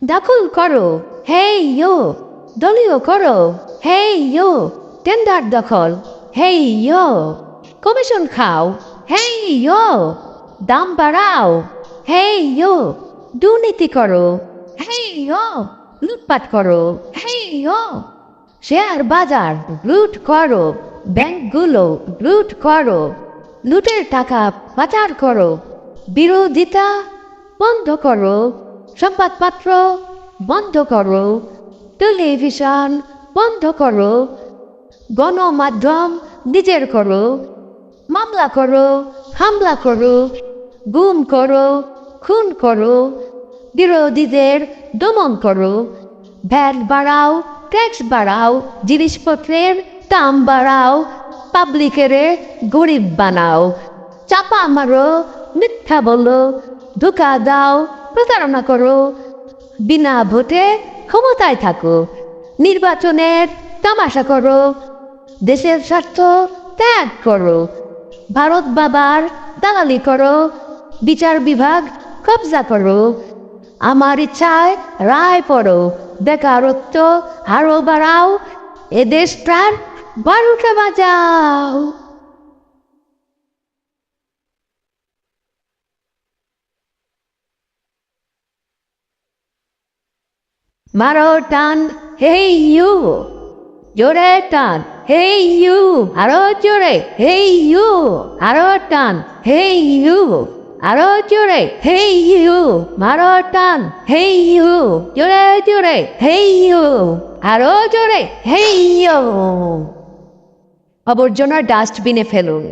দখল করো, হেই ইয়ো। দলীয় করো, হেই ইয়ো। টেন্ডার দখল, হেই ইয়ো। কমিশন খাও, হেই ইয়ো। দাম বাড়াও, হেই ইয়ো। দুর্নীতি করো, হেই ইয়ো। লুটপাট করো, হেই ইয়ো। শেয়ার বাজার লুট করো, ব্যাংকগুলো লুট করো, লুটের টাকা পাচার করো। বিরোধিতা বন্ধ করো, সংবাদপত্র বন্ধ করো, টেলিভিশন বন্ধ করো, গণমাধ্যম নিজের করো, মামলা করো, হামলা করো, গুম করো, খুন করো, বিরোধীদের দমন করো, ভ্যাট বাড়াও, ট্যাক্স বাড়াও, জিনিসপত্রের দাম বাড়াও, পাবলিকের গরিব বানাও, চাপা মারো, মিথ্যা বলো, ধোঁকা দাও, প্রতারণা করো, বিনা ভোটে ক্ষমতায় থাকো, নির্বাচনের তামাশা করো, দেশের স্বার্থ ত্যাগ করো, ভারত বাবার দালালি করো, বিচার বিভাগ কবজা করো, আমার ইচ্ছায় রায় পড়ো, বেকারত্ব আরো বাড়াও, এদেশটার 12টা বাজাও। মারো টান, হেই ইউ। জোরে টান, হেই ইউ। আরো জোরে, হেই ইউ। আরো টান, হেই ইউ। আরো জোরে, হেই ইউ। মারো টান, হেই ইউ। জোরে জোরে, হেই ইউ। আরো জোরে, হেই ইউ। আবর্জনা ডাস্টবিনে ফেলুন।